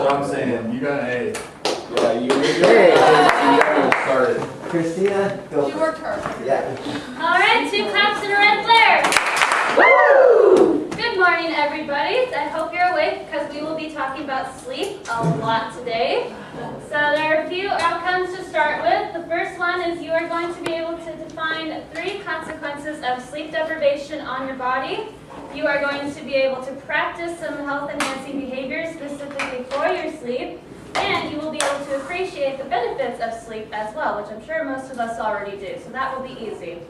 what I'm saying. You got an A. Yeah, you started. Christina, go. She worked hard. Yeah. All right, 2 claps and a red flare. Woo! Good morning, everybody. I hope you're awake because we will be talking about sleep a lot today. So there are a few outcomes to start with. The first one is you are going to be able to define 3 consequences of sleep deprivation on your body. You are going to be able to practice some health-enhancing behaviors specifically for your sleep. And you will be able to appreciate the benefits of sleep as well, which I'm sure most of us already do. So that will be easy.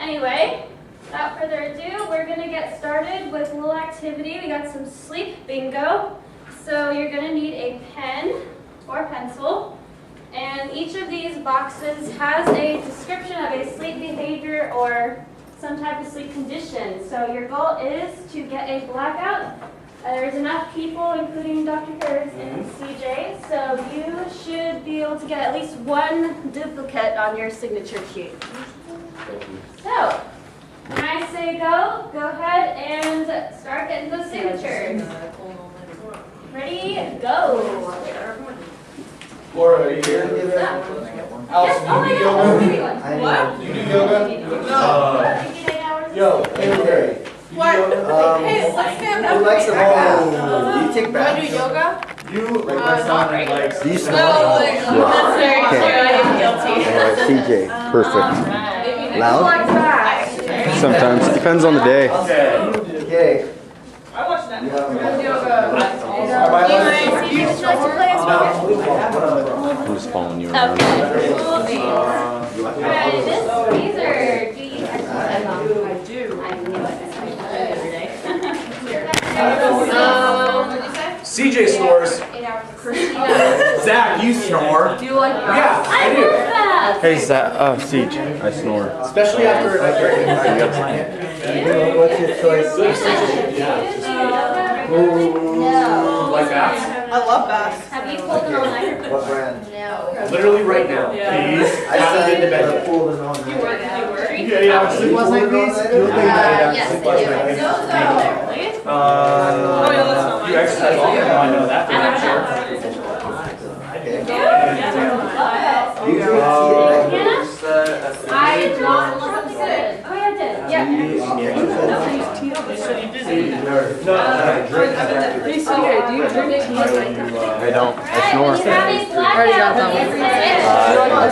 Anyway, without further ado, we're going to get started with a little activity. We got some sleep bingo. So you're going to need a pen or pencil. And each of these boxes has a description of a sleep behavior or some type of sleep condition. So your goal is to get a blackout. There's enough people, including Dr. Harris and CJ, so you should be able to get at least 1 duplicate on your signature sheet. So, when I say go ahead and start getting those signatures. Ready, go. Laura, are you here? Alice, Oh my do you do God, yoga? what? Do you do yoga? Yo, hey, Larry. What? Hey, let's stand up. Who likes them all? You take Do I back. do yoga? You, like my son, likes. Do you No, snore? like, that's very Okay. true. I am guilty. Alright, CJ, perfect. Maybe Loud? Sometimes, depends on the day. Okay. Okay. I watched that. Yeah. Do you just like to play as well? I'm just following you around. Okay. Alright, these are, do you exercise? I do. I knew it. Every day. CJ snores. 8 hours. Zach, you snore. Do you like Yeah, I I do. love that. Hey, Siege. I snore. Especially after like What's your choice? like that. I love bass. Have you pulled an all-nighter? What brand? Literally right now. Yeah. Please. I said the pool and all You night. work. Yeah, I was sleep last night, please. Yes, Sleep I last do. night. Please? Oh, yeah, that's not mine. You exercise all the time. I know that for sure. Okay. Yeah. Do you drink tea at night? I did not look up good. Oh, yeah, I did. Yeah. Do you exercise? No, I drink. Do you drink tea? I don't. I Alright, snore. when you have these blackouts, yes,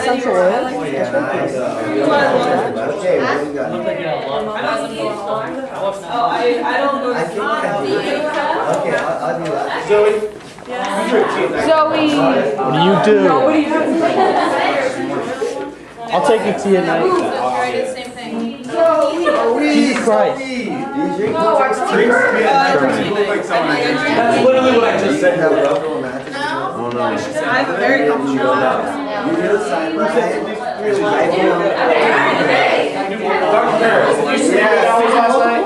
Essential oil? Oh, yeah, nice. Okay, what do you got? Oh, I don't go I to think sleep. I do that. Okay, I'll do that. Zoe, you drink tea. What do you do? I'll take your tea at night. Same thing. Jesus Christ. Do you drink No, Netflix tea? Drinks tea. You look like someone. drink That's literally what I just Do you said. have Velcro mattresses? No. Oh no. I have a very comfortable house. You do side by side? I do. Dr. Harris, did you sleep 8 hours last night?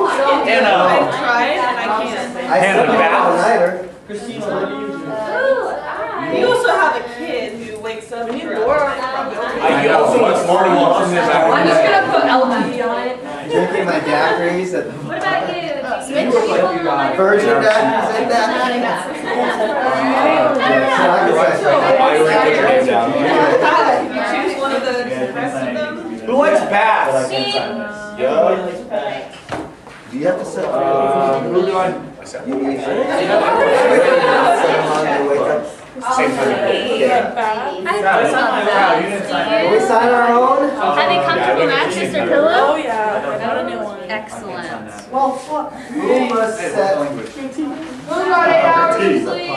And I've tried and I can't. I slept Hannah, all nighter. You also have a kid who wakes up and I also want morning walks in this hour. I'm just gonna put LP on it. Drinking my daiquiris at What about you? Virgin daiquiris and that. You choose one of the rest of them. Who likes baths? Do you have to set? Who do I? You need to wake up. Same thing. Can we sign our own? Have a comfortable mattress or pillow? Oh yeah, I got a new one. Excellent. Well, fuck. Who must set? Who got 8 hours of sleep?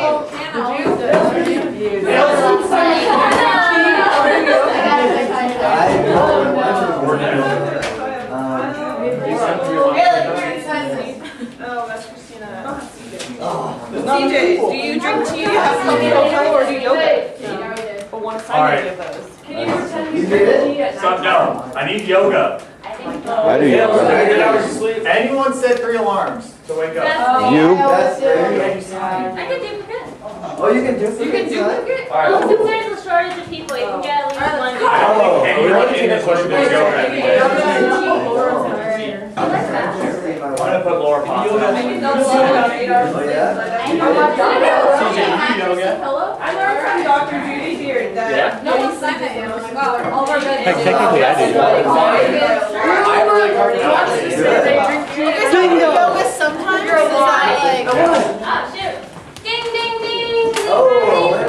Oh, that's Christina. CJ, do you drink tea, have cocoa, or do yoga? Or want to sign any of those? You did it? So, no, I need yoga. I do yoga. 8 hours of sleep. Anyone set 3 alarms to wake up? You? That's very I could duplicate. Oh, you can do something. You can duplicate? Well, since there's a shortage of people, you can get at least one. I don't think anyone in this room does yoga every day. I like that. I'm gonna put Laura Pop. I can go 8 hours of sleep. Oh, yeah? CJ, you do yoga? All of our beds. Technically, I do. I really can't. Yoga sometimes is that like. Oh, shoot. Ding, ding, ding.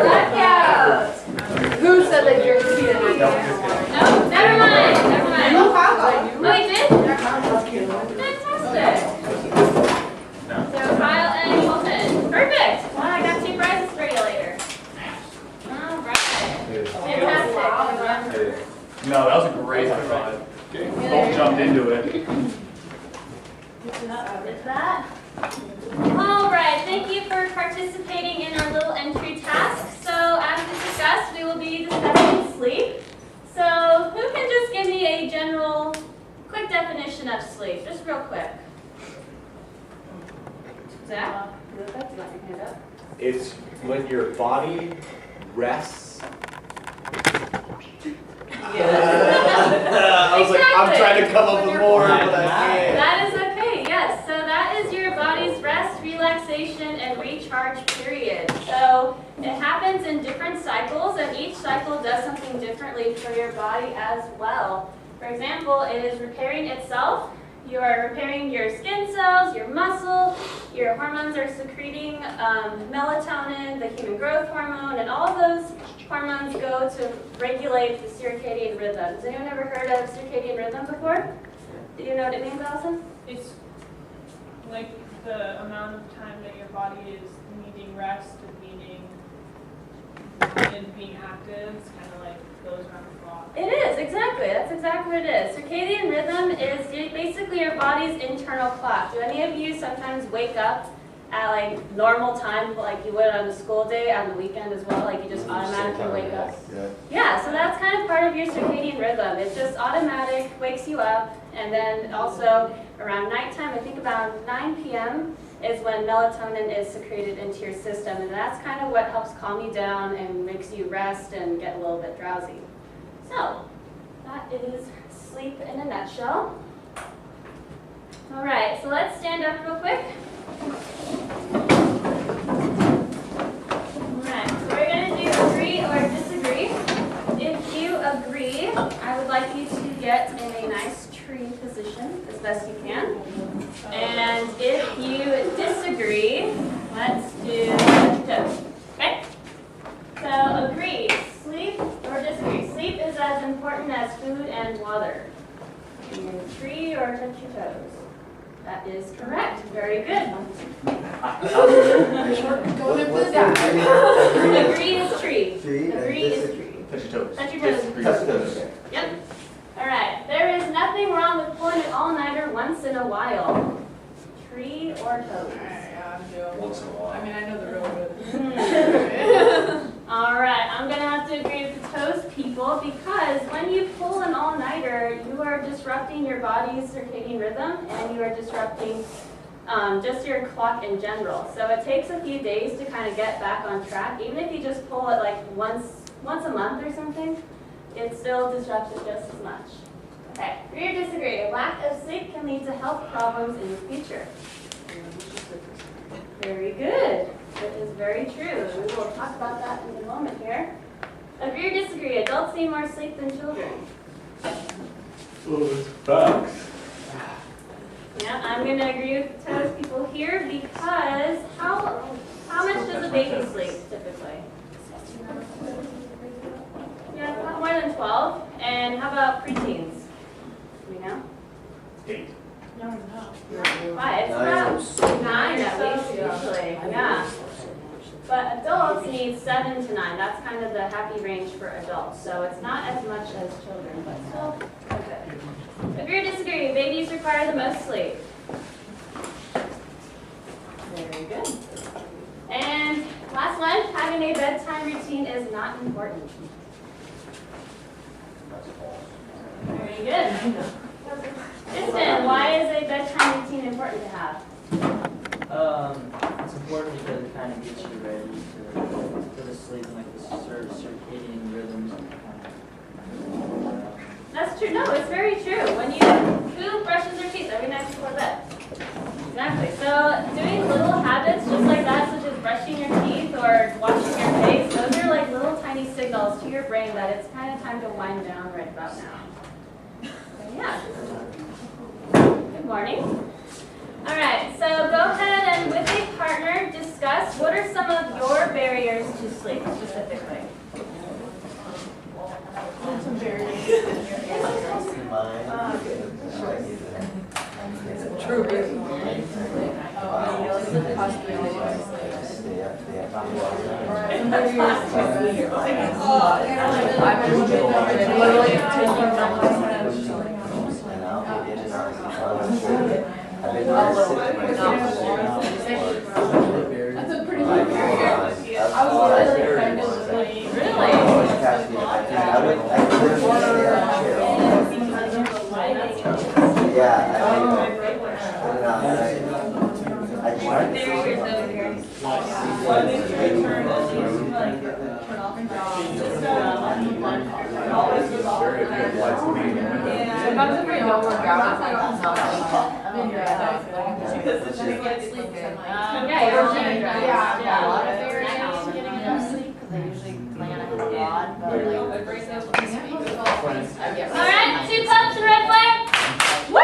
Blackout. Who said they drink tea at night? No, never mind. Never mind. Oh, you did? Fantastic. So Kyle and Colton. Perfect. Well, I got 2 prizes for you later. All right. Fantastic. No, that was a great high five. Both jumped into it. Is that? All right, thank you for participating in our little entry task. So as we discussed, we will be discussing sleep. So who can just give me a general, quick definition of sleep, just real quick? Zach? It's when your body rests. I was like, I'm trying to come up with more, but I can't. That is okay, yes. So that is your body's rest, relaxation, and recharge period. So it happens in different cycles, and each cycle does something differently for your body as well. For example, it is repairing itself. You are repairing your skin cells, your muscle, your hormones are secreting melatonin, the human growth hormone, and all of those hormones go to regulate the circadian rhythm. Has anyone ever heard of circadian rhythm before? Do you know what it means, Allison? It's like the amount of time that your body is needing rest and being active. It's kind of like goes around the clock. It is, exactly. That's exactly what it is. Circadian rhythm is basically your body's internal clock. Do any of you sometimes wake up at like normal time, like you would on a school day, on the weekend as well? Like you just automatically wake up? Yeah, so that's kind of part of your circadian rhythm. It's just automatic, wakes you up, and then also around nighttime, I think about 9 p.m. is when melatonin is secreted into your system, and that's kind of what helps calm you down and makes you rest and get a little bit drowsy. So, that is sleep in a nutshell. All right, so let's stand up real quick. All right, so we're going to do agree or disagree. If you agree, I would like you to get in a nice tree position as best you can. And if you disagree, let's do toes. Okay? So agree, sleep or disagree. Sleep is as important as food and water. Tree or touch your toes. That is correct. Very good. Agree is tree. Agree is tree. Touch your toes. Touch your toes. Touch your toes. Yep. All right. There is nothing wrong with pulling an all-nighter once in a while. Tree or toes? Once in a while. I mean, I know the real good. All right. I'm going to have to agree with the toes people because when you pull an all-nighter, you are disrupting your body's circadian rhythm and you are disrupting just your clock in general. So it takes a few days to kind of get back on track. Even if you just pull it like once a month or something, it still disrupts it just as much. Okay, agree or disagree? A lack of sleep can lead to health problems in the future. Very good. That is very true. We will talk about that in a moment here. Agree or disagree? Adults need more sleep than children. Facts. Yeah, I'm going to agree with the toes people here because how much does a baby sleep typically? Yeah, not more than 12. And how about preteens? Do we know? 8. No. Why? It's about 9 at least usually. Yeah. But adults need 7 to 9. That's kind of the happy range for adults. So it's not as much as children, but still good. Agree or disagree? Babies require the most sleep. Very good. And last one, having a bedtime routine is not important. Very good. Kristen, why is a bedtime routine important to have? It's important because it kind of gets you ready to the sleep and like the circadian rhythms. That's true. No, it's very true. Who brushes their teeth every night before bed? Exactly. So doing little habits just like that, such as brushing your teeth or washing your face, those are like little tiny signals to your brain that that it's kind of time to wind down right about now. So yeah. Good morning. All right, so go ahead and with a partner discuss what are some of your barriers to sleep specifically. Some barriers. True. That's a pretty big barrier. I was literally kind of Really? Very good lights being in the window. Sometimes if I don't work out, it's like, Yeah, you're usually Yeah, a lot of getting enough sleep. Because I usually plan ahead a lot, but like, All right, 2 claps and red flag. Woo!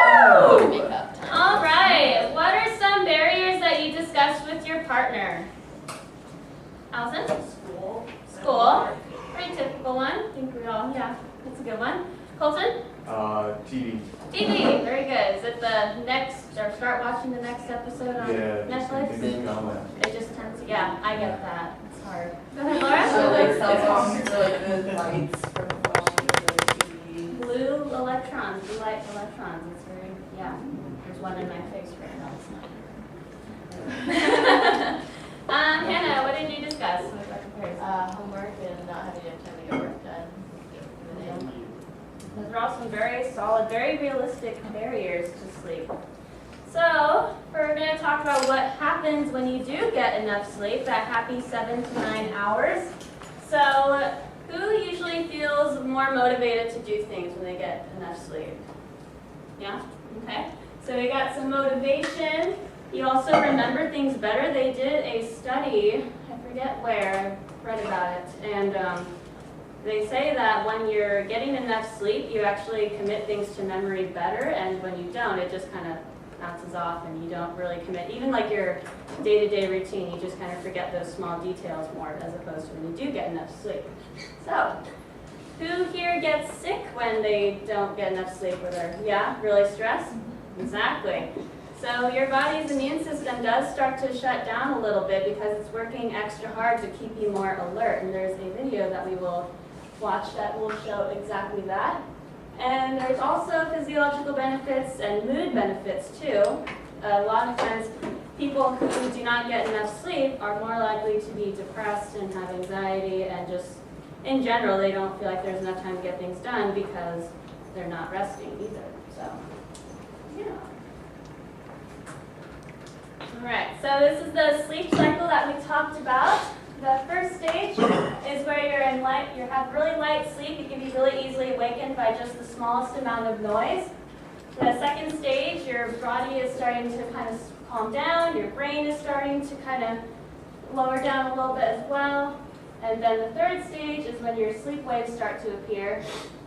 All right, what are some barriers that you discussed with your partner? Allison? School. Pretty typical one. I think we all, yeah, that's a good one. Colton? TV. TV, very good. Is it the next, or start watching the next episode on Netflix? It just tends to, yeah, I get that. It's hard. Go ahead, Laura. so like cell phones are like the lights from the phone, Blue electrons, blue light electrons. It's very, yeah. There's one in my face right now. It's not. Hannah, what did you discuss with that comparison? homework and not having enough time to get work done. Those are all some very solid, very realistic barriers to sleep. So, we're going to talk about what happens when you do get enough sleep, that happy 7 to 9 hours. So, who usually feels more motivated to do things when they get enough sleep? Yeah? Okay. So we got some motivation. You also remember things better. They did a study, I forget where, I read about it, and they say that when you're getting enough sleep, you actually commit things to memory better, and when you don't, it just kind of bounces off and you don't really commit. Even like your day-to-day routine, you just kind of forget those small details more as opposed to when you do get enough sleep. So, who here gets sick when they don't get enough sleep or they're, yeah, really stressed? Exactly. So your body's immune system does start to shut down a little bit because it's working extra hard to keep you more alert. And there's a video that we will watch that will show exactly that. And there's also physiological benefits and mood benefits too. A lot of times people who do not get enough sleep are more likely to be depressed and have anxiety and just in general they don't feel like there's enough time to get things done because they're not resting either. So, yeah. Alright, so this is the sleep cycle that we talked about. The first stage is where you're in light, you have really light sleep. You can be really easily awakened by just the smallest amount of noise. The second stage, your body is starting to kind of calm down. Your brain is starting to kind of lower down a little bit as well. And then the third stage is when your sleep waves start to appear.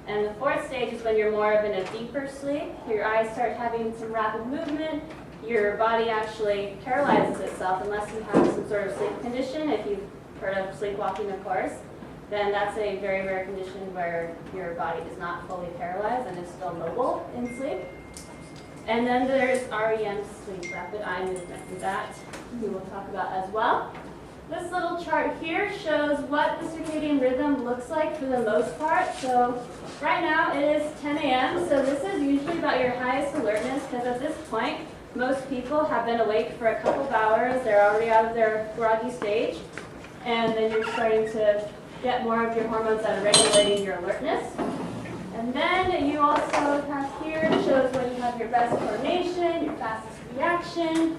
And the fourth stage is when you're more of in a deeper sleep. Your eyes start having some rapid movement. Your body actually paralyzes itself unless you have some sort of sleep condition. If you've heard of sleepwalking, of course, then that's a very rare condition where your body is not fully paralyzed and is still mobile in sleep. And then there's REM sleep, rapid eye movement, and that we will talk about as well. This little chart here shows what the circadian rhythm looks like for the most part. So right now it is 10 a.m., so this is usually about your highest alertness because at this point, most people have been awake for a couple of hours. They're already out of their groggy stage. And then you're starting to get more of your hormones that are regulating your alertness. And then you also have here, it shows when you have your best coordination, your fastest reaction.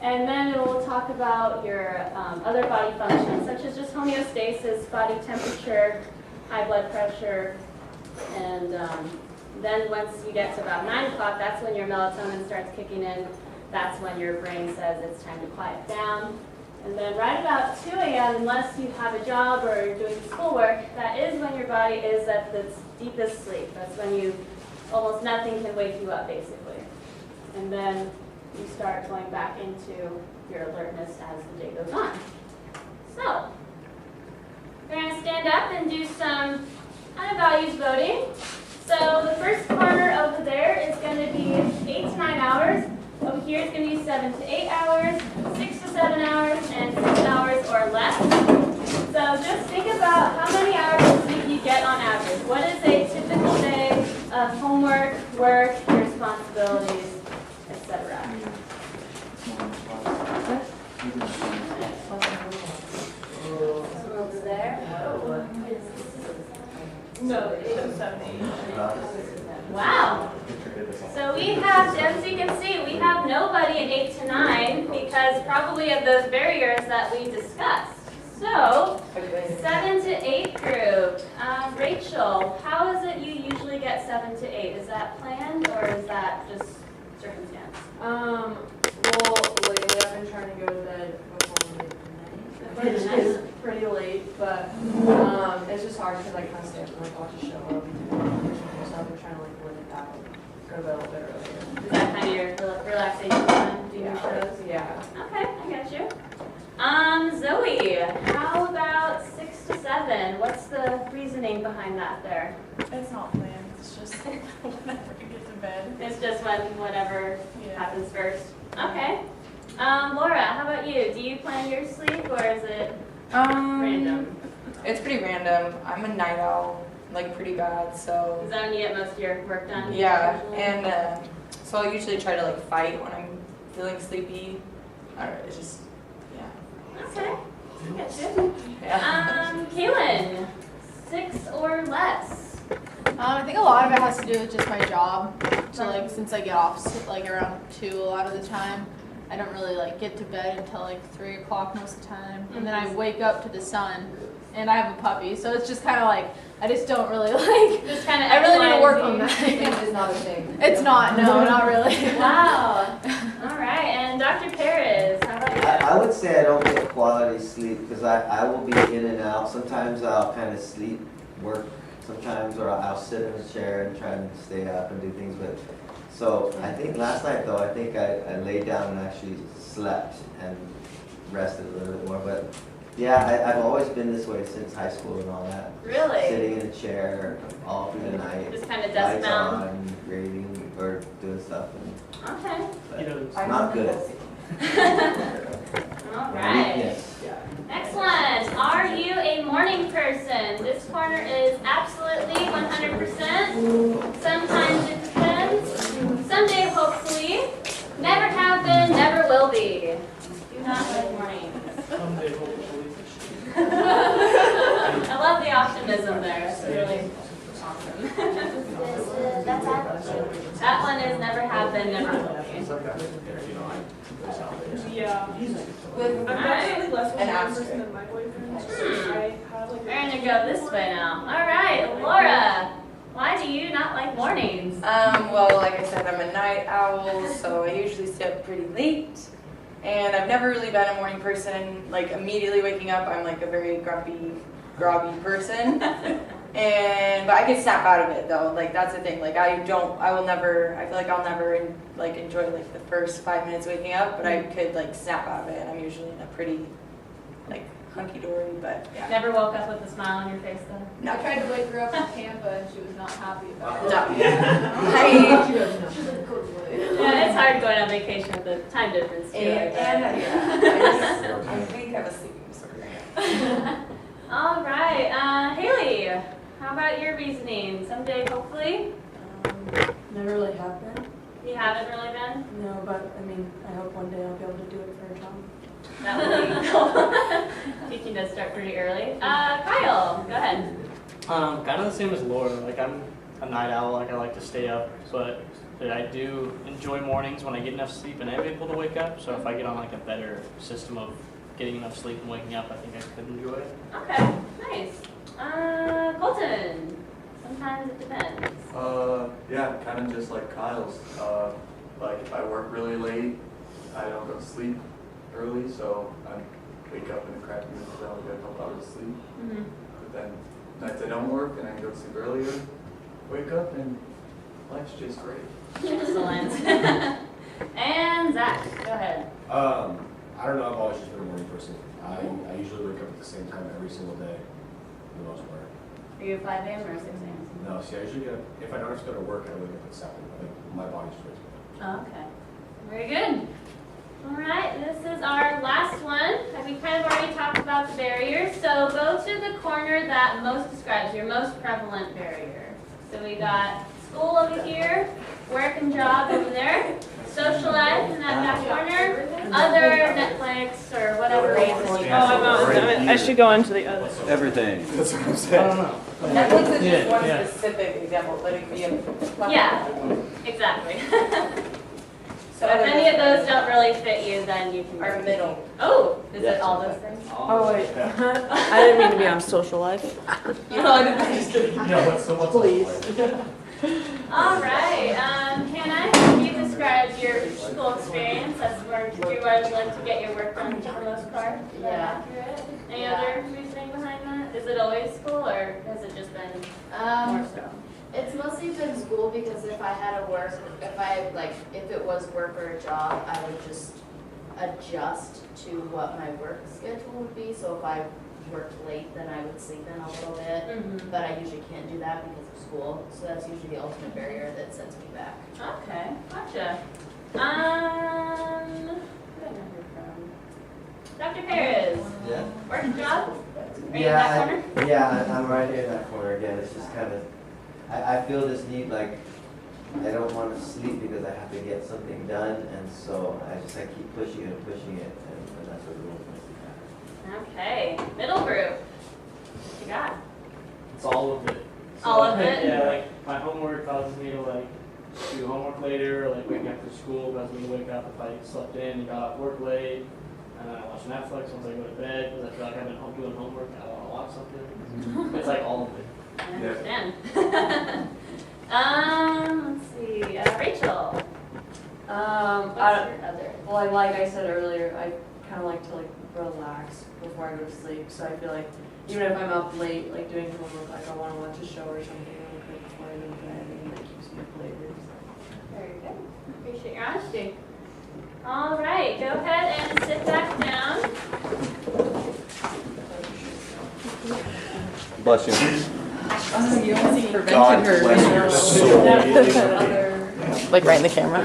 And then it will talk about your other body functions, such as just homeostasis, body temperature, high blood pressure. And then once you get to about 9 o'clock, that's when your melatonin starts kicking in. That's when your brain says it's time to quiet down. And then right about 2 a.m., unless you have a job or you're doing schoolwork, that is when your body is at its deepest sleep. That's when almost nothing can wake you up, basically. And then you start going back into your alertness as the day goes on. So, we're going to stand up and do some kind of values voting. So the first corner over there is going to be 8 to 9 hours. Over here is going to be 7 to 8 hours, 6 to 7 hours, and 6 hours or less. So just think about how many hours of sleep you get on average. What is a typical day of homework, work, responsibilities, etc.? Over there. No, 8 to 7, 8. Wow. So we have, as you can see, we have nobody in 8 to 9 because probably of those barriers that we discussed. So, 7 to 8 group. Rachel, how is it you usually get 7 to 8? Is that planned or is that just circumstance? Well, lately I've been trying to go to bed before midnight. Which is pretty late, but it's just hard because I kind of stay up and like watch a show or so I've been trying to like limit that, go to bed a little bit earlier. Is that kind of your relaxation time? Do your shows? Yeah. Okay, I got you. Zoe, how about 6 to 7? What's the reasoning behind that there? It's not planned. It's just whenever you get to bed. It's just when whatever Yeah. happens first. Okay. Laura, how about you? Do you plan your sleep or is it random? It's pretty random. I'm a night owl, like pretty bad, so. Is that when you get most of your work done? Yeah, usually? and so I usually try to like fight when I'm feeling sleepy. I don't know, it's just, yeah. Okay. I got you. Yeah. Kaylin, 6 or less? I think a lot of it has to do with just my job. So like since I get off like around 2 a lot of the time, I don't really like get to bed until like 3 o'clock most of the time. And then I wake up to the sun and I have a puppy. So it's just kind of like, I just don't really like, Just kind of I really need to work on that. It's not a thing. It's not, no, not really. Wow. All right. And Dr. Perez, how about you? I would say I don't get quality sleep because I will be in and out. Sometimes I'll kind of sleep, work sometimes, or I'll sit in a chair and try and stay up and do things. But so I think last night though, I think I laid down and actually slept and rested a little bit more. But yeah, I've always been this way since high school and all that. Really? Sitting in a chair all through the night. Just kind of desk Lights bound. on, grading or doing stuff. And, Okay. but it's not good. All right. Weakness. Excellent. Are you a morning person? This corner is absolutely 100%. Sometimes it depends. Someday, hopefully. Never have been, never will be. Do not like mornings. Someday, hopefully. I love the optimism there. It's really awesome. That one is never have been, never will be. Yeah. I'm definitely less of a morning person than my boyfriend. I have like We're gonna go this way now. All right, Laura. Why do you not like mornings? Well, like I said, I'm a night owl, so I usually stay up pretty late. And I've never really been a morning person. Like immediately waking up, I'm like a very grumpy, groggy person. But I can snap out of it though. Like that's the thing. Like I feel like I'll never like enjoy like the first 5 minutes waking up, but I could like snap out of it. And I'm usually in a pretty like hunky-dory, but yeah. Never woke up with a smile on your face though? No. I tried to wake her up in Tampa and she was not happy about it. No. Yeah, it's hard going on vacation with the time difference too. I think I have a sleeping disorder. All right, Haley, how about your reasoning? Someday, hopefully? Never really have been. You haven't really been? No, but I mean, I hope one day I'll be able to do it for a job. That would be Teaching does start pretty early. Kyle, go ahead. Kind of the same as Laura. Like I'm a night owl. Like I like to stay up, but I do enjoy mornings when I get enough sleep and I'm able to wake up. So if I get on like a better system of getting enough sleep and waking up, I think I could enjoy it. Okay, nice. Colton, sometimes it depends. Yeah, kind of just like Kyle's. Like if I work really late, I don't go to sleep early, so I'm wake up in a crappy mood because I only get a couple hours of sleep. Mhm. But then nights I don't work and I go to sleep earlier, wake up and life's just great. Excellent. And Zach, go ahead. I don't know, I've always just been a morning person. I usually wake up at the same time every single day, for the most part. Are you 5 a.m. or 6 a.m.? No, see, I usually get up, if I don't have to go to work, I wake up at 7. Like, my body just wakes me up. Oh, okay. Very good. All right, this is our last one. We kind of already talked about the barriers. So go to the corner that most describes your most prevalent barrier. So we got school over here, work and job over there, social life in that back corner, other Netflix or whatever reason. I should go into the other. Everything. That's what I'm I saying. don't know. Netflix is Yeah, just one yeah. specific example, but it could be a. Yeah, exactly. So If any of those don't really fit you, then you can. Are middle. Oh, is it all those things? Oh, wait. I didn't mean to be on social life. No, I didn't. Just kidding. Yeah, what's Please. All right, Hannah, can you describe your school experience? That's where you always like to get your work done for the most part. Is that Yeah. accurate? Any Yeah. other reasoning behind that? Is it always school or has it just been more so? It's mostly been school because if I had to work, if it was work or a job, I would just adjust to what my work schedule would be. So if I worked late, then I would sleep in a little bit. Mm-hmm. But I usually can't do that because of school. So that's usually the ultimate barrier that sends me back. Okay, gotcha. Who did I know her from? Dr. Perez, Yeah. work and job? Are you in that corner? I'm right here in that corner again. It's just kind of, I feel this need, like, I don't want to sleep because I have to get something done, and so I keep pushing it and pushing it, and that's what rules my sleep. Okay, middle group. What you got? It's all of it. All of it? Yeah, like my homework causes me to like do homework later, or like wake after school causes me to wake up if I slept in and got off work late. And then I watch Netflix once I go to bed because I feel like I've been home doing homework and I want to watch something. It's like all of it. I understand. Let's see, Rachel. I What's your other? Well, like I said earlier, I kind of like to relax before I go to sleep. So I feel like even if I'm up late, like doing homework, like I want to watch a show or something really quick before I go to bed, and that keeps me up later. Very good. Appreciate your honesty. All right, go ahead and sit back down. Bless you. You don't see prevention God or bless your soul. other. Like right in the camera.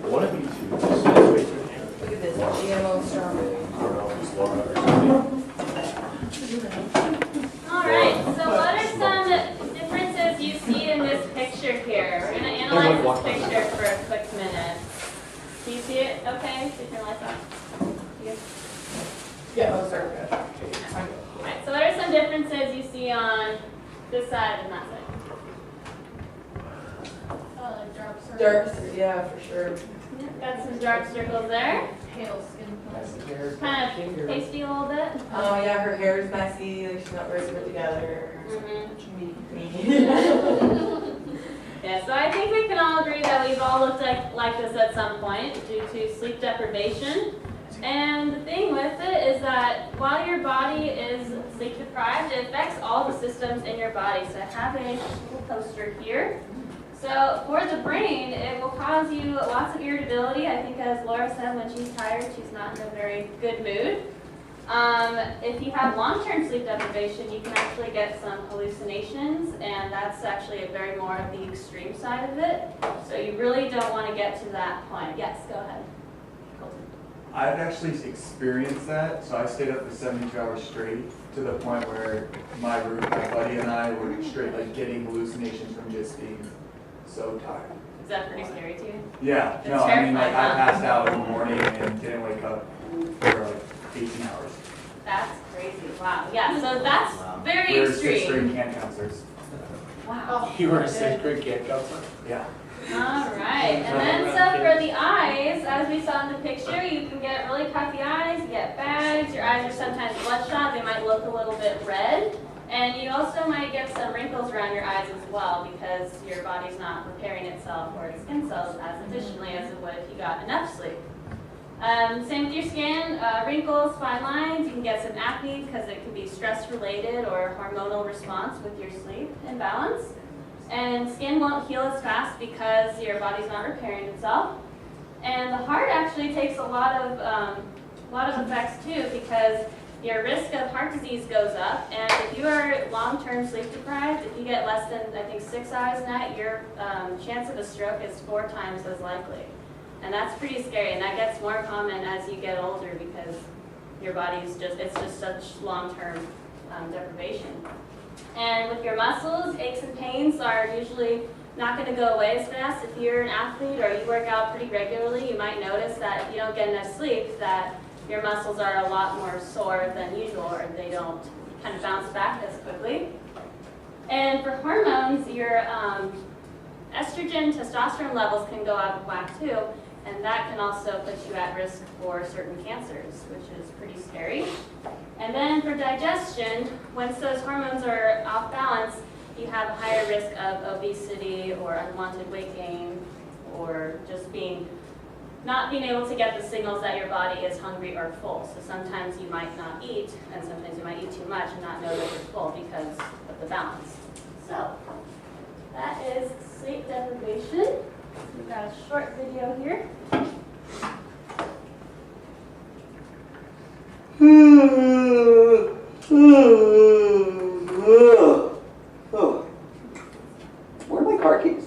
One of you two. Look at this GMO strawberry. I don't know if it's Laura or something. All right, so what are some differences you see in this picture here? We're going to analyze this picture for a quick minute. Do you see it okay? Keep your lights on. You good? Yeah, those are good. All right, so what are some differences you see on this side and that side? Dark, yeah, for sure. Got some dark circles there. Pale skin. Kind of pasty a little bit. Oh yeah, her hair is messy, like she's not very put together. Mm-hmm. Me. Yeah, so I think we can all agree that we've all looked like this at some point due to sleep deprivation. And the thing with it is that while your body is sleep deprived, it affects all the systems in your body. So I have a little poster here. So for the brain, it will cause you lots of irritability. I think as Laura said, when she's tired, she's not in a very good mood. If you have long-term sleep deprivation, you can actually get some hallucinations, and that's actually a very more of the extreme side of it. So you really don't want to get to that point. Yes, go ahead. I've actually experienced that. So I stayed up for 72 hours straight to the point where my buddy and I were straight like getting hallucinations from just being so tired. Is that pretty scary to you? Yeah, It's no, I mean like I terrifying, huh? passed out in the morning and didn't wake up for like 18 hours. That's crazy. Wow. Yeah, so that's very We were sixth extreme. grade camp counselors. Wow. You were a 6th grade camp counselor? Yeah. All right, and then so for the eyes, as we saw in the picture, you can get really puffy eyes, you get bags, your eyes are sometimes bloodshot, they might look a little bit red, and you also might get some wrinkles around your eyes as well because your body's not repairing itself or its skin cells as efficiently as it would if you got enough sleep. Same with your skin, wrinkles, fine lines. You can get some acne because it can be stress-related or hormonal response with your sleep imbalance. And skin won't heal as fast because your body's not repairing itself. And the heart actually takes a lot of effects too, because your risk of heart disease goes up. And if you are long-term sleep deprived, if you get less than, I think, 6 hours a night, your chance of a stroke is 4 times as likely. And that's pretty scary, and that gets more common as you get older because your body's it's just such long-term deprivation. And with your muscles, aches and pains are usually not going to go away as fast. If you're an athlete or you work out pretty regularly, you might notice that if you don't get enough sleep, that your muscles are a lot more sore than usual, or they don't kind of bounce back as quickly. And for hormones, your estrogen, testosterone levels can go out of whack too. And that can also put you at risk for certain cancers, which is pretty scary. And then for digestion, once those hormones are off balance, you have a higher risk of obesity or unwanted weight gain, or just not being able to get the signals that your body is hungry or full. So sometimes you might not eat, and sometimes you might eat too much and not know that you're full because of the balance. So that is sleep deprivation. We've got a short video here. Where are my car keys?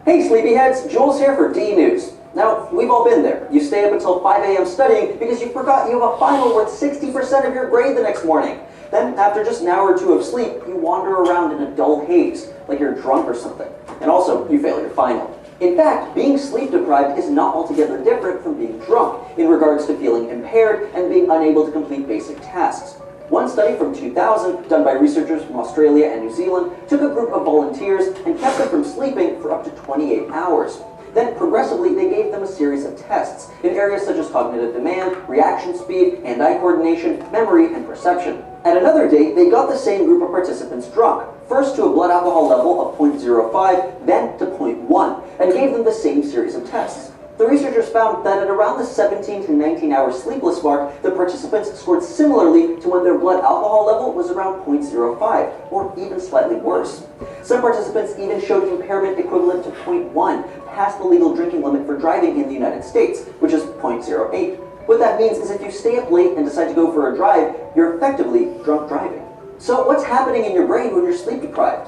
Hey sleepyheads, Jules here for D News. Now, we've all been there. You stay up until 5 a.m. studying because you forgot you have a final worth 60% of your grade the next morning. Then, after just an hour or 2 of sleep, you wander around in a dull haze, like you're drunk or something. And also, you fail your final. In fact, being sleep deprived is not altogether different from being drunk in regards to feeling impaired and being unable to complete basic tasks. One study from 2000, done by researchers from Australia and New Zealand, took a group of volunteers and kept them from sleeping for up to 28 hours. Then, progressively, they gave them a series of tests in areas such as cognitive demand, reaction speed, hand-eye coordination, memory, and perception. At another date, they got the same group of participants drunk, first to a blood alcohol level of 0.05, then to 0.1, and gave them the same series of tests. The researchers found that at around the 17 to 19 hour sleepless mark, the participants scored similarly to when their blood alcohol level was around 0.05, or even slightly worse. Some participants even showed impairment equivalent to 0.1, past the legal drinking limit for driving in the United States, which is 0.08. What that means is if you stay up late and decide to go for a drive, you're effectively drunk driving. So what's happening in your brain when you're sleep deprived?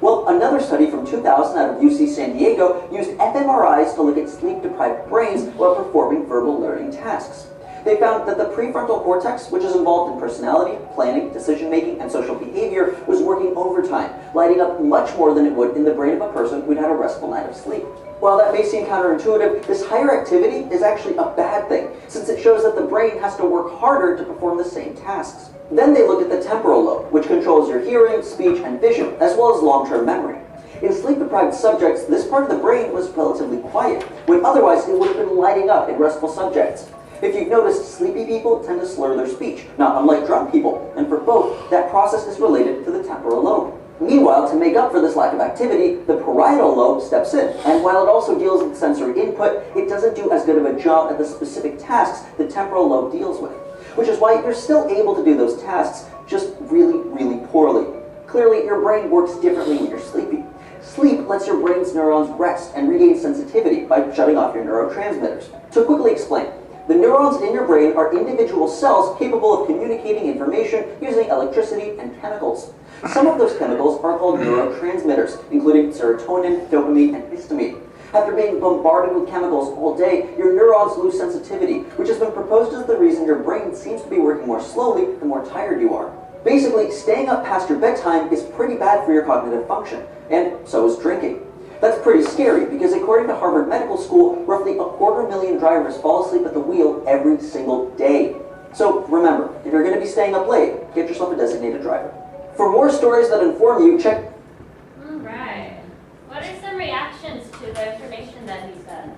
Well, another study from 2000 out of UC San Diego used fMRIs to look at sleep-deprived brains while performing verbal learning tasks. They found that the prefrontal cortex, which is involved in personality, planning, decision-making, and social behavior, was working overtime, lighting up much more than it would in the brain of a person who'd had a restful night of sleep. While that may seem counterintuitive, this higher activity is actually a bad thing, since it shows that the brain has to work harder to perform the same tasks. Then they looked at the temporal lobe, which controls your hearing, speech, and vision, as well as long-term memory. In sleep-deprived subjects, this part of the brain was relatively quiet, when otherwise it would have been lighting up in restful subjects. If you've noticed, sleepy people tend to slur their speech, not unlike drunk people, and for both, that process is related to the temporal lobe. Meanwhile, to make up for this lack of activity, the parietal lobe steps in, and while it also deals with sensory input, it doesn't do as good of a job at the specific tasks the temporal lobe deals with. Which is why you're still able to do those tasks, just really, really poorly. Clearly, your brain works differently when you're sleepy. Sleep lets your brain's neurons rest and regain sensitivity by shutting off your neurotransmitters. To quickly explain, the neurons in your brain are individual cells capable of communicating information using electricity and chemicals. Some of those chemicals are called neurotransmitters, including serotonin, dopamine, and histamine. After being bombarded with chemicals all day, your neurons lose sensitivity, which has been proposed as the reason your brain seems to be working more slowly the more tired you are. Basically, staying up past your bedtime is pretty bad for your cognitive function, and so is drinking. That's pretty scary because according to Harvard Medical School, roughly 250,000 drivers fall asleep at the wheel every single day. So remember, if you're going to be staying up late, get yourself a designated driver. For more stories that inform you, check... All right. What are some reactions to the information that he said?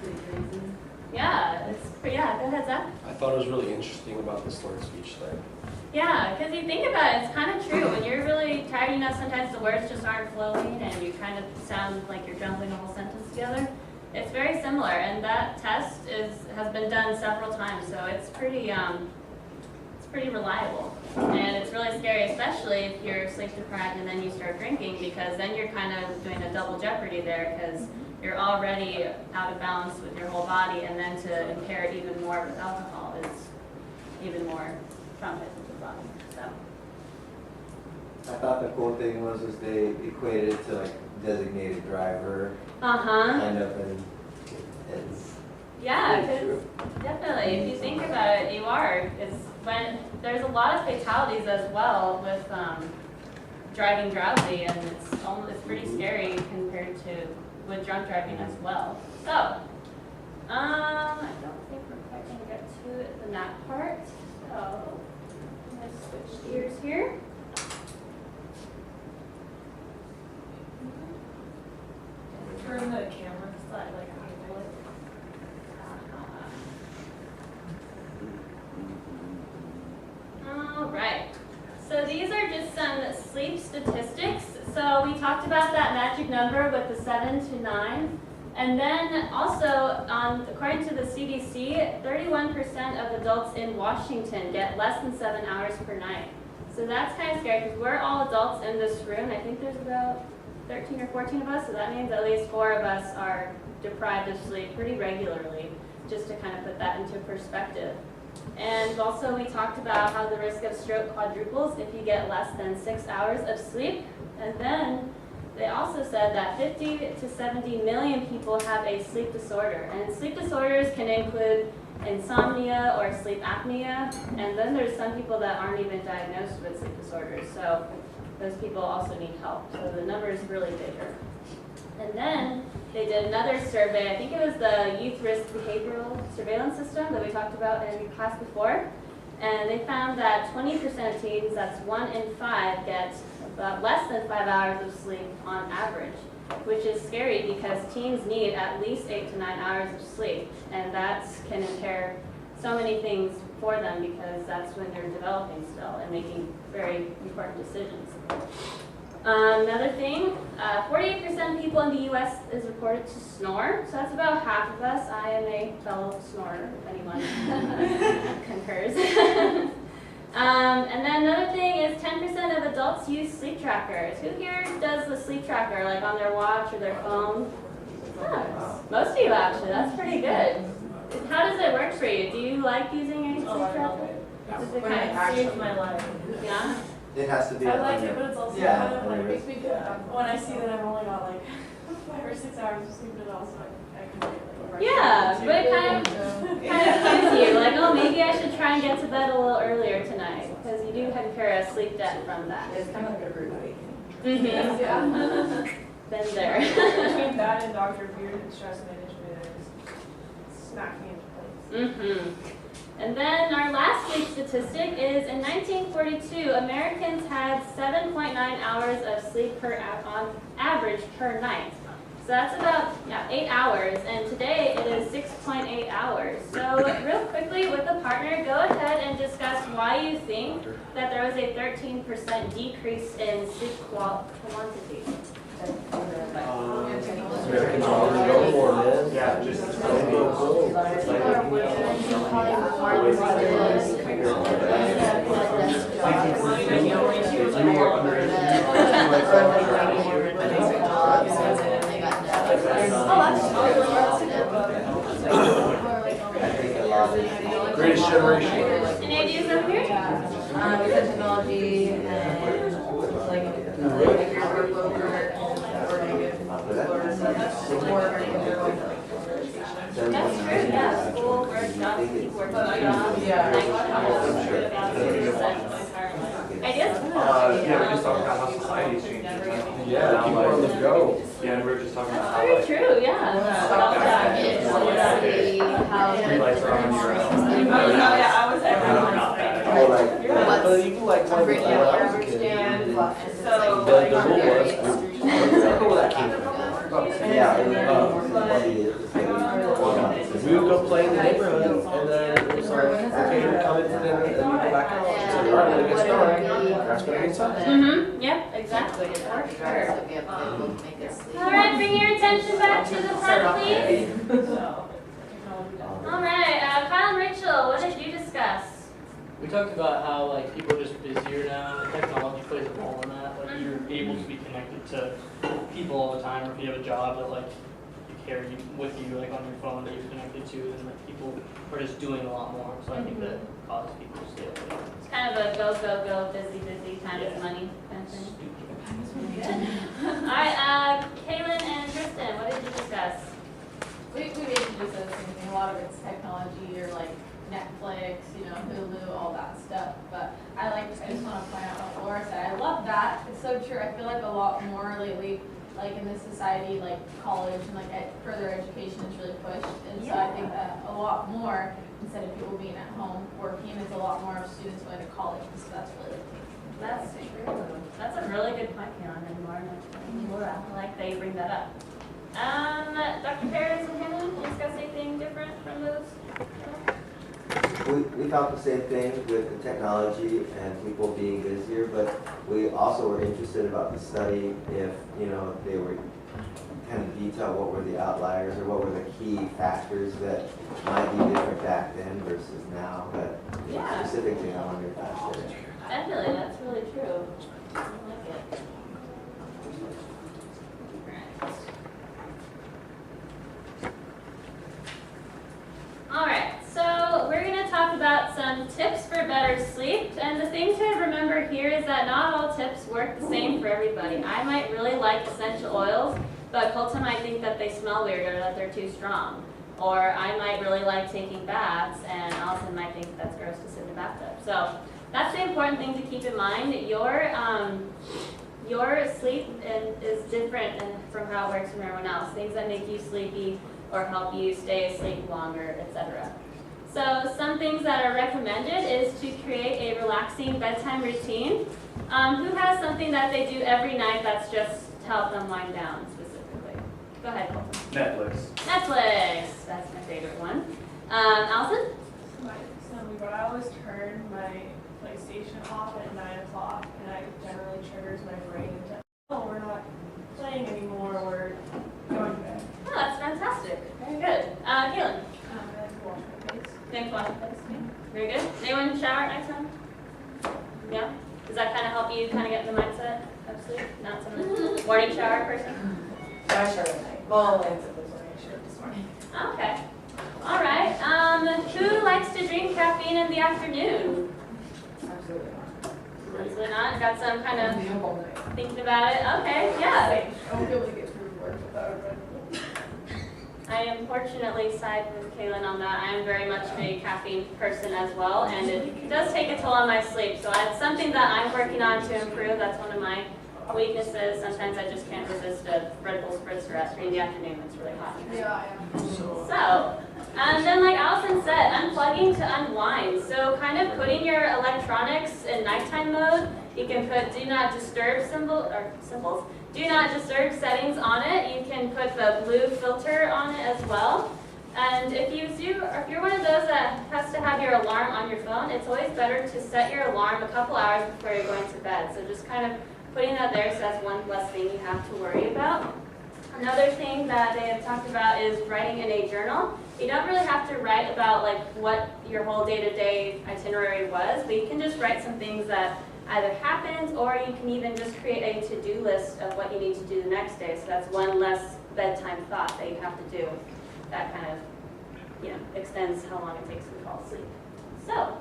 Pretty crazy. Yeah, go ahead, Zach. I thought it was really interesting about the slurred speech thing. Yeah, because you think about it, it's kind of true. When you're really tired, you know, sometimes the words just aren't flowing and you kind of sound like you're jumbling a whole sentence together. It's very similar, and that test has been done several times, so it's pretty reliable. And it's really scary, especially if you're sleep deprived and then you start drinking, because then you're kind of doing a double jeopardy there, because you're already out of balance with your whole body, and then to impair it even more with alcohol is even more traumatizing to the body. So. I thought the cool thing was they equated it to like designated driver. Kind of, and it's yeah, because definitely, if you think about it, you are. It's when there's a lot of fatalities as well with driving drowsy, and it's pretty scary compared to with drunk driving as well. So, I don't think we're quite going to get to it in that part. So, I'm going to switch gears here. Turn the camera side, like how to do it. All right. So these are just some sleep statistics. So we talked about that magic number with the 7 to 9. And then also, according to the CDC, 31% of adults in Washington get less than 7 hours per night. So that's kind of scary because we're all adults in this room. I think there's about 13 or 14 of us, so that means at least 4 of us are deprived of sleep pretty regularly, just to kind of put that into perspective. And also we talked about how the risk of stroke quadruples if you get less than 6 hours of sleep. And then they also said that 50 to 70 million people have a sleep disorder. And sleep disorders can include insomnia or sleep apnea. And then there's some people that aren't even diagnosed with sleep disorders. So those people also need help. So the number is really bigger. And then they did another survey. I think it was the Youth Risk Behavioral Surveillance System that we talked about in class before. And they found that 20% of teens, that's 1 in 5, get about less than 5 hours of sleep on average, which is scary because teens need at least 8 to 9 hours of sleep. And that can impair so many things for them because that's when they're developing still and making very important decisions. Another thing, 48% of people in the U.S. is reported to snore, so that's about half of us. I am a fellow snorer, if anyone concurs. And then another thing is 10% of adults use sleep trackers. Who here does the sleep tracker, like on their watch or their phone? Oh, most of you actually, that's pretty good. How does it work for you? Do you like using a sleep tracker? Does it kind of save my life? Yeah? It has to be. I like it, but it's also Yeah, kind of like makes me good. When I see that I've only got like 5 or 6 hours of sleep, it also I can like yeah, but it kind of gives you like, oh, maybe I should try and get to bed a little earlier tonight because you do incur a sleep debt from that. It's kind of like a rude awakening. Yeah. Been there. Between that and Dr. Beard and stress management, it's smacked me into place. And then our last sleep statistic is in 1942, Americans had 7.9 hours of sleep on average per night. So that's about 8 hours, and today it is 6.8 hours. So real quickly with the partner, go ahead and discuss why you think that there was a 13% decrease in sleep quantity. Yeah, just Greatest generation. Any ideas over here? Because technology and like your workload or negative That's true, yeah. School, work, job, work, job. Ideas? Yeah, we just talked about how society is changing. Yeah, people are on the go. Yeah, and we were just talking about how Very like, true, yeah. free lights are on your own. Oh, yeah, I was Oh, like, You like when I was a kid. So, The rule was, I don't know where that came from. yeah, it was, We would go play in the neighborhood, and then it was like, start, what really good it start. would be That's gonna compared be to tough. the- Mm-hmm, yep, exactly, for sure. All right, bring your attention back to the front, please. All right, Kyle and Rachel, what did you discuss? We talked about how like people are just busier now, and technology plays a role in that. Like you're able to be connected to people all the time, or if you have a job that like you carry with you, like on your phone that you're connected to, then like people are just doing a lot more. So I think that causes people to stay away. It's kind of a go, go, go, busy, busy, time is money kind of thing. All right, Kaylin and Tristan, what did you discuss? We basically said the same thing. A lot of it's technology or like Netflix, you know, Hulu, all that stuff. But I just want to point out what Laura said. I love that. It's so true. I feel like a lot more lately, like in this society, like college and like further education is really pushed. And so I think that a lot more, instead of people being at home working, is a lot more of students going to college. So that's really That's true. That's a really good point, Kaylin and Laura. I like that you bring that up. Dr. Paris and Hannah, you discuss anything different from those? We found the same thing with the technology and people being busier, but we also were interested about the study if, you know, they were kind of detail what were the outliers or what were the key factors that might be different back then versus now, but specifically I wonder if that's there. Definitely, that's really true. I like it. Alright, so we're going to talk about some tips for better sleep. And the thing to remember here is that not all tips work the same for everybody. I might really like essential oils, but Colton might think that they smell weird or that they're too strong. Or I might really like taking baths, and Allison might think that's gross to sit in a bathtub. So that's the important thing to keep in mind. Your sleep is different from how it works from everyone else. Things that make you sleepy or help you stay asleep longer, etc. So some things that are recommended is to create a relaxing bedtime routine. Who has something that they do every night that's just to help them wind down specifically? Go ahead, Colton. Netflix. Netflix, that's my favorite one. Allison? But I always turn my PlayStation off at 9 o'clock, and that generally triggers my brain to, oh, we're not playing anymore, we're going to bed. Oh, that's fantastic. Very good. Kaylin? I like to wash my face. Thanks, wash your face. Very good. Anyone shower at night time? Yeah? Does that kind of help you kind of get in the mindset of sleep? Not some morning shower person? I shower at night. Well, Lance at this morning. I showered this morning. Okay. All right. Who likes to drink caffeine in the afternoon? Absolutely not. Absolutely not. Got some kind of thinking about it. Okay, yeah. I won't be able to get through work without a Red Bull. I unfortunately side with Kaylin on that. I am very much a caffeine person as well, and it does take a toll on my sleep. So it's something that I'm working on to improve. That's one of my weaknesses. Sometimes I just can't resist a Red Bull spritzer at 3 in the afternoon. It's really hot. So, and then like Allison said, unplugging to unwind. So kind of putting your electronics in nighttime mode. You can put do not disturb symbols. Do not disturb settings on it. You can put the blue filter on it as well. And if you're one of those that has to have your alarm on your phone, it's always better to set your alarm a couple hours before you're going to bed. So just kind of putting that there so that's one less thing you have to worry about. Another thing that they have talked about is writing in a journal. You don't really have to write about like what your whole day-to-day itinerary was, but you can just write some things that either happened, or you can even just create a to-do list of what you need to do the next day. So that's one less bedtime thought that you have to do. That kind of, extends how long it takes you to fall asleep. So,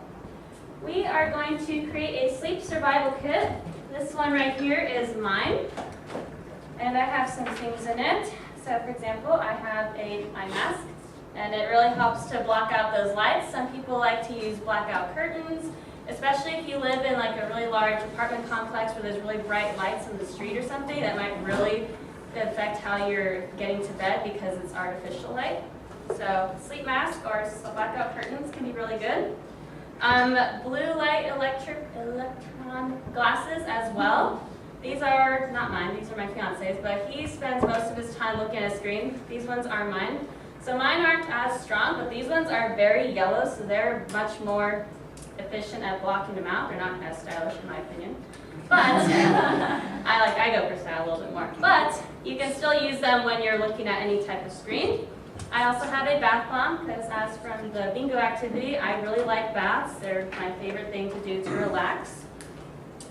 we are going to create a sleep survival kit. This one right here is mine, and I have some things in it. So, for example, I have a eye mask, and it really helps to block out those lights. Some people like to use blackout curtains, especially if you live in like a really large apartment complex where there's really bright lights in the street or something. That might really affect how you're getting to bed because it's artificial light. So sleep mask or blackout curtains can be really good. Blue light electron glasses as well. These are not mine, these are my fiance's, but he spends most of his time looking at a screen. These ones are mine. So mine aren't as strong, but these ones are very yellow, so they're much more efficient at blocking them out. They're not as stylish in my opinion. But I go for style a little bit more. But you can still use them when you're looking at any type of screen. I also have a bath bomb because as from the bingo activity, I really like baths. They're my favorite thing to do to relax.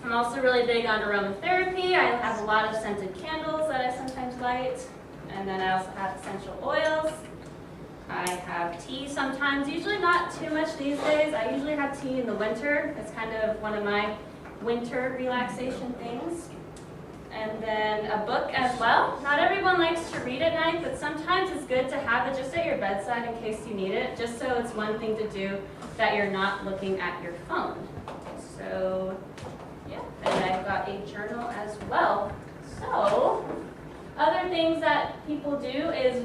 I'm also really big on aromatherapy. I have a lot of scented candles that I sometimes light. And then I also have essential oils. I have tea sometimes, usually not too much these days. I usually have tea in the winter. It's kind of one of my winter relaxation things. And then a book as well. Not everyone likes to read at night, but sometimes it's good to have it just at your bedside in case you need it, just so it's one thing to do that you're not looking at your phone. So, yeah, and I've got a journal as well. So, other things that people do is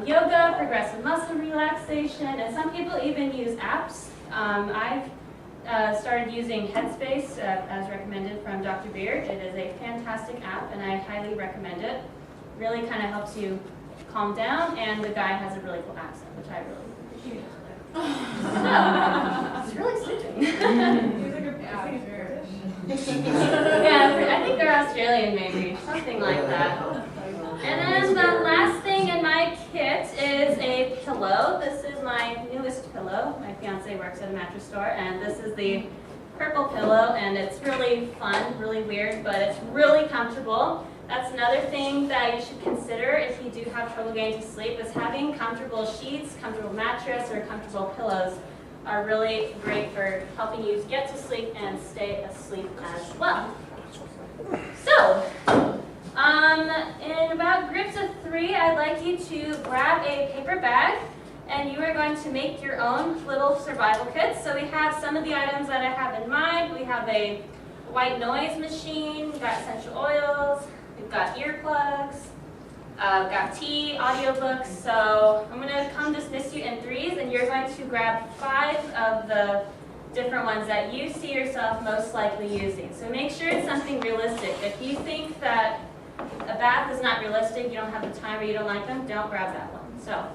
yoga, progressive muscle relaxation, and some people even use apps. I've started using Headspace as recommended from Dr. Beard. It is a fantastic app and I highly recommend it. Really kind of helps you calm down, and the guy has a really cool accent, which I really appreciate. So, it's really soothing. He's like a Yeah, I think they're Australian maybe, something like that. And then the last thing in my kit is a pillow. This is my newest pillow. My fiance works at a mattress store, and this is the purple pillow, and it's really fun, really weird, but it's really comfortable. That's another thing that you should consider if you do have trouble getting to sleep, is having comfortable sheets, comfortable mattress, or comfortable pillows are really great for helping you get to sleep and stay asleep as well. So, in about groups of 3, I'd like you to grab a paper bag, and you are going to make your own little survival kits. So we have some of the items that I have in mind. We have a white noise machine, we've got essential oils, we've got earplugs, we've got tea, audiobooks. So I'm going to come dismiss you in 3s, and you're going to grab 5 of the different ones that you see yourself most likely using. So make sure it's something realistic. If you think that a bath is not realistic, you don't have the time, or you don't like them, don't grab that one. So,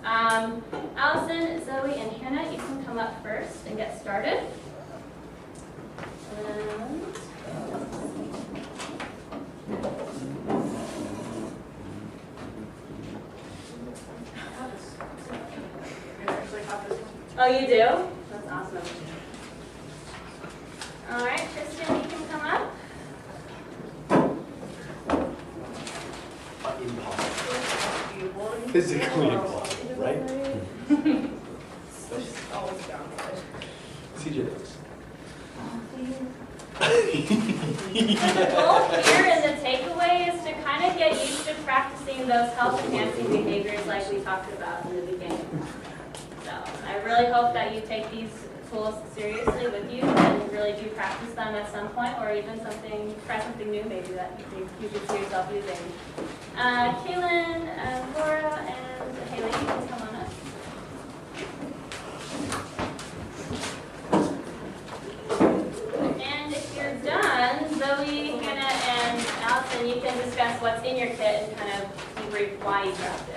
Allison, Zoe, and Hannah, you can come up first and get started. Oh, you do? That's awesome. All right, Kristen, you can come up. Impossible. Physically impossible, right? CJ looks. The goal here and the takeaway is to kind of get used to practicing those health-enhancing behaviors like we talked about in the beginning. So I really hope that you take these tools seriously with you and really do practice them at some point, or even try something new maybe that you think you could see yourself using. Kaylin, Laura, and Haley, you can come on up. And if you're done, Zoe, Hannah, and Allison, you can discuss what's in your kit and kind of debrief why you grabbed it.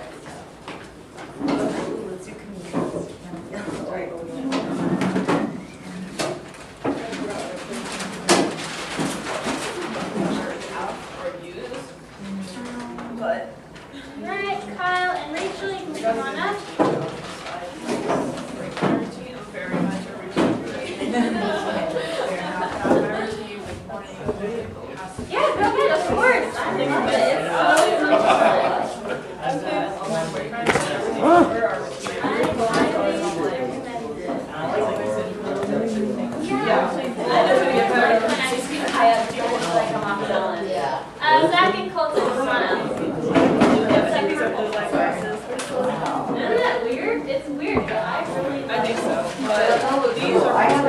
Alright, Kyle and Rachel, you can come on up. Yeah, go ahead, of course. I love it. It's so Zach and Colton, come on up. Isn't that weird? It's weird, but I really love it. I think so. But these are. I have a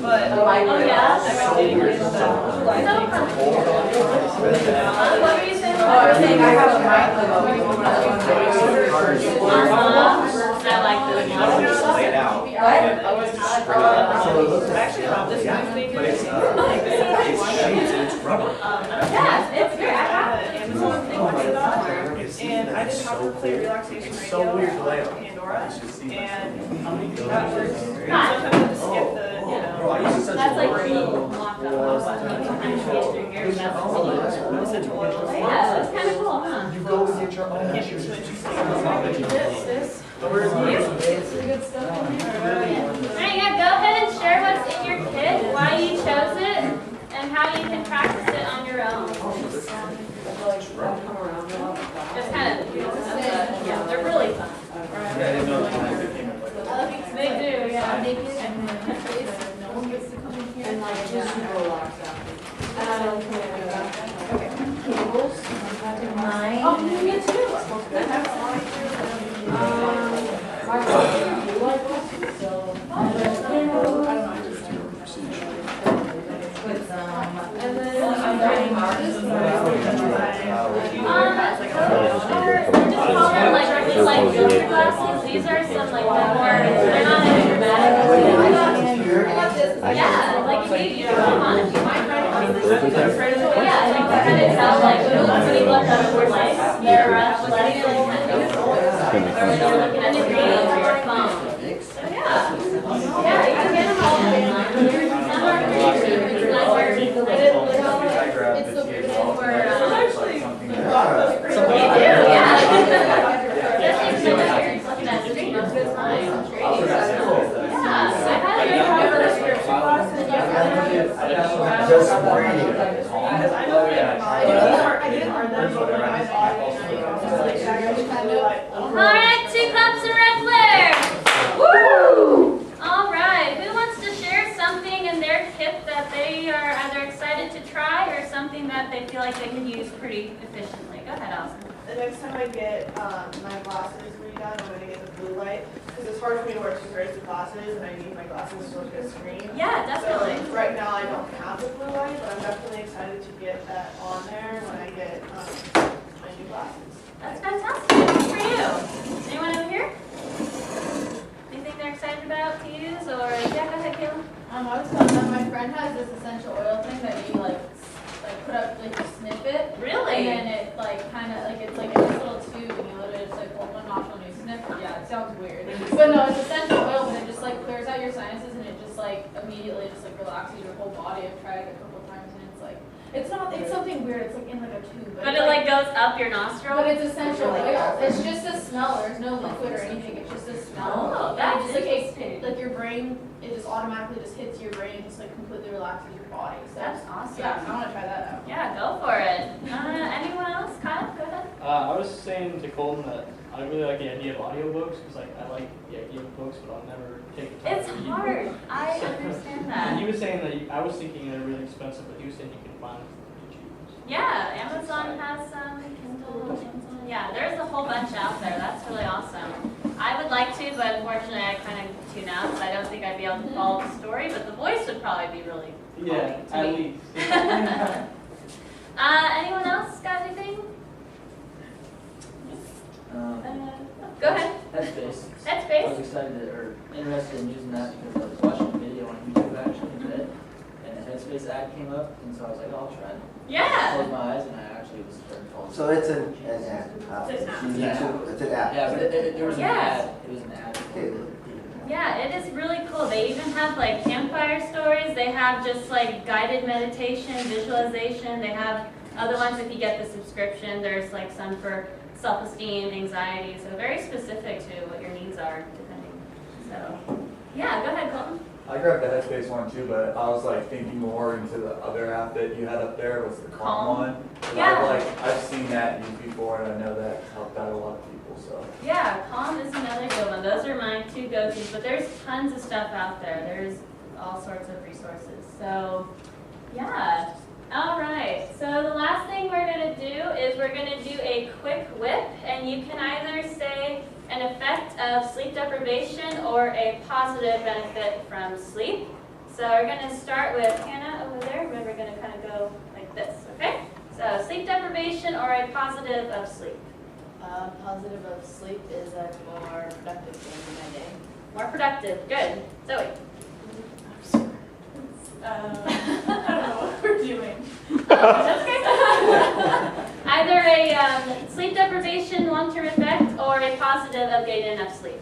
but oh yeah. I'm getting rid of them. What were you saying? Oh, I was saying I have a microphone. I like this. Lay it out. Actually, this next week But it's shades and it's rubber. Yeah, it's great. I have it. Amazon thing I got. It's And I did have to play relaxation so weird to lay radio out. on Pandora, You should see and how many that works. Sometimes I just skip the Bro, I use essential That's like oil. being locked up. Yeah, it's kind of cool, huh? You go and get your own. Alright, yeah, go ahead and share what's in your kit, why you chose it, and how you can practice it on your own. Just kind of, yeah, they're really fun. Yeah, I didn't know that came in like They do, yeah. No one gets to come in here. And like just super relaxed after. Okay. Cables. Mine. Oh, me too. My brother, you like this? So. And then I'm writing Just call them like really light filter glasses. These are some like more, they're not as dramatic. Yeah, like you come on if you mind writing. Yeah, like you kind of tell like when you look up your lights, they're less or when you're looking at the screen or your phone. So yeah, yeah, you can get them all. Some are pretty cheap. It's like I grabbed It's the the tea as weird well. where, It's like something that- you do, yeah. Especially if you're looking at the screen most of the time. Yeah, I highly recommend prescription glasses. Just reading. Because I know I didn't earn them, but when I bought it, Alright, 2 cups of red flare. Woo! Alright, who wants to share something in their kit that they are either excited to try or something that they feel like they can use pretty efficiently? Go ahead, Allison. The next time I get my glasses redone, I'm gonna get the blue light, because it's hard for me to wear 2 pairs of glasses, and I need my glasses to look at the screen. Yeah, definitely. So right now I don't have the blue light, but I'm definitely excited to get that on there when I get my new glasses. That's fantastic. Good for you. Anyone over here? Anything they're excited about to use? Or yeah, go ahead, Kayla. I was telling them my friend has this essential oil thing that you like put up, like you sniff it. Really? And then it like kind of like it's like in this little tube and you literally just like hold one nostril and you sniff it. Yeah, it sounds weird. But no, it's essential oil and it just like clears out your sinuses and it just like immediately just like relaxes your whole body. I've tried it a couple times and it's like it's something weird. It's like in like a tube. But it's it like goes up your nostril? But it's essential oil. It's just a smell. There's no liquid or anything. It's just a smell. Oh, And that's it just like interesting. like your brain, it just automatically just hits your brain, just like completely relaxes your body. So That's awesome. yeah, I want to try that out. Yeah, go for it. Anyone else? Kyle, go ahead. I was saying to Colton that I really like the idea of audiobooks because like I like the idea of books, but I'll never take the time It's to read hard. books. I understand And that. he was saying that I was thinking they're really expensive, but he was saying you can find them pretty cheap. Yeah, Amazon has some, Kindle, Amazon. Yeah, there's a whole bunch out there. That's really awesome. I would like to, but unfortunately I kind of tune out, so I don't think I'd be able to follow the story, but the voice would probably be really Yeah, calming to at me. least. Anyone else got anything? Go ahead. Headspace. I Headspace? was excited or interested in using that because I was watching a video on YouTube actually today, and a Headspace ad came up, and so I was like, oh, I'll try it. I Yeah. closed my eyes and I actually was starting to fall asleep. So it's an app. It's an app. YouTube, it's an app. Yeah, but there was an Yeah. ad. It was an ad. Okay. Yeah, it is really cool. They even have like campfire stories. They have just like guided meditation, visualization. They have other ones if you get the subscription. There's like some for self-esteem, anxiety. So very specific to what your needs are, depending. So yeah, go ahead, Colton. I grabbed the Headspace one too, but I was like thinking more into the other app that you had up there was the Calm Calm. one. And Yeah. I've seen that used before and I know that helped out a lot of people, so. Yeah, Calm is another good one. Those are my 2 go-tos, but there's tons of stuff out there. There's all sorts of resources. So, yeah. All right. So the last thing we're going to do is we're going to do a quick whip, and you can either say an effect of sleep deprivation or a positive benefit from sleep. So we're going to start with Hannah over there, where we're going to kind of go like this, okay? So sleep deprivation or a positive of sleep. Positive of sleep is a more productive thing in my day. More productive. Good. Zoe. I don't know what we're doing. That's okay. Either a sleep deprivation long-term effect or a positive of getting enough sleep.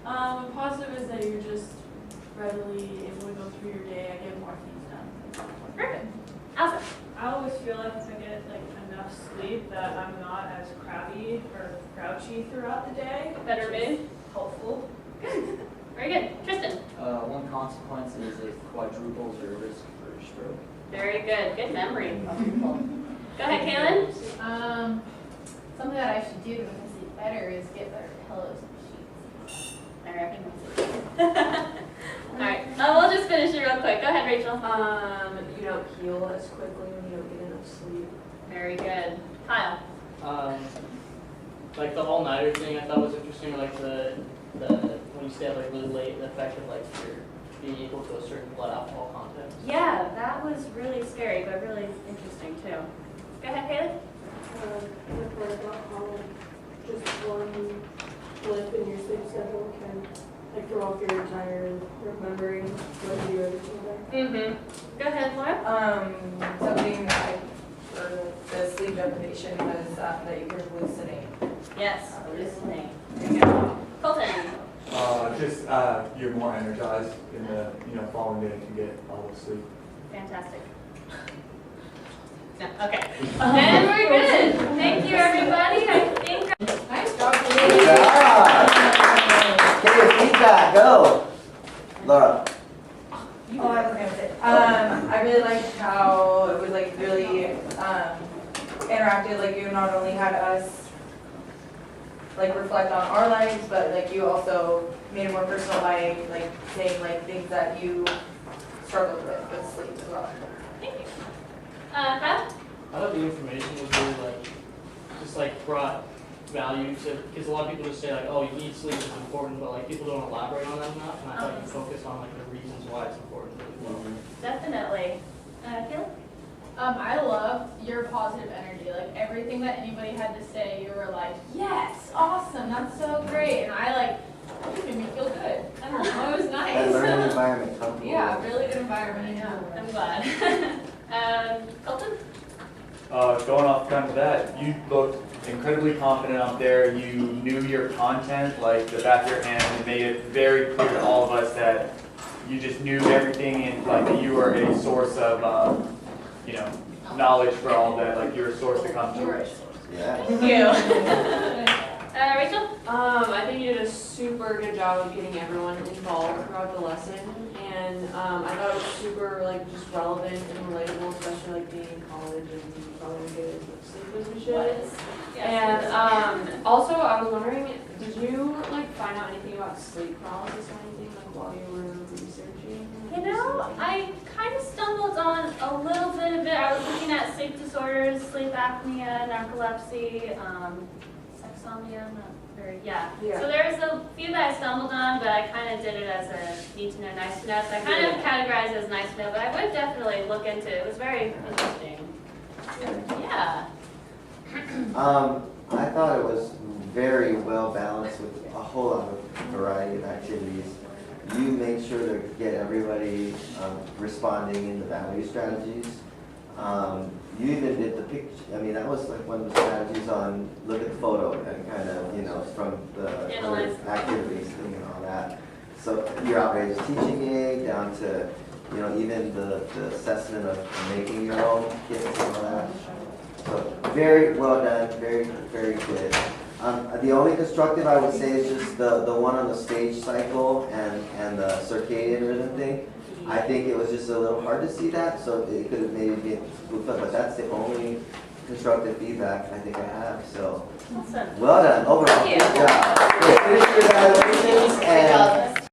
A positive is that you're just readily able to go through your day. I get more things done. Perfect. Awesome. I always feel like if I get like enough sleep that I'm not as crabby or grouchy throughout the day. Better which is mood? Helpful. Good. Very good. Tristan. One consequence is it quadruples your risk for stroke. Very good. Good memory. Go ahead, Kaylin. Something that I should do to make me sleep better is get better pillows and sheets. I recognize it. All right. We'll just finish it real quick. Go ahead, Rachel. You don't heal as quickly when you don't get enough sleep. Very good. Kyle. Like the all-nighter thing I thought was interesting, or like the when you stay up like really late, the effect of like your being equal to a certain blood alcohol content. Yeah, that was really scary, but really interesting too. Go ahead, Haley. I've heard about how just one blip in your sleep schedule can like throw off your entire remembering what you do every single day. Mm-hmm. Go ahead, Laura. Something that I heard the sleep deprivation was that you could hallucinate. Yes, hallucinate. There you go. Colton. Just you're more energized in the following day to get all the sleep. Fantastic. No, okay. And we're good. Thank you, everybody. I think. Nice job, Good job. Get your feedback, go. Laura. Oh, I was gonna say. I really liked how it was like really interactive. Like you not only had us like reflect on our lives, but like you also made it more personal by like saying like things that you struggled with sleep as well. Thank you. Kyle? I thought the information was really like, just like brought value to, because a lot of people just say like, oh, you need sleep, it's important, but like people don't elaborate on that enough, and I thought you focused on like the reasons why it's important as well. Definitely. Kayla? I love your positive energy. Like everything that anybody had to say, you were like, yes, awesome, that's so great. And I like, it made me feel good. I don't know, it was nice. That learning environment, comfortable. Yeah, really good environment. Yeah, I'm glad. Colton? Going off kind of that, you looked incredibly confident out there. You knew your content like the back of your hand and made it very clear to all of us that you just knew everything and like that you were a source of knowledge for all that. Like you're a source to come to. Yeah. Thank you. Rachel? I think you did a super good job of getting everyone involved throughout the lesson, and I thought it was super like just relevant and relatable, especially like being in college and probably good sleep as we should. And also, I was wondering, did you like find out anything about sleep paralysis or anything like while you were researching? I kind of stumbled on a little bit of it. I was looking at sleep disorders, sleep apnea, narcolepsy, sexsomnia, So there's a few that I stumbled on, but I kind of did it as a need to know, nice to know. So I kind of categorized it as nice to know, but I would definitely look into it. It was very interesting. Yeah. I thought it was very well balanced with a whole lot of variety of activities. You make sure to get everybody responding in the value strategies. You even did the picture. I mean, that was like one of the strategies on look at the photo and kind of, from the activities thing and all that. So your outrageous teaching aid down to, even the assessment of making your own kits and all that. So very well done, very, very good. The only constructive I would say is just the one on the stage cycle and the circadian rhythm thing. I think it was just a little hard to see that, so it could have maybe been goofed up, but that's the only constructive feedback I think I have. So Awesome. well done overall. Thank you. Good job. Good.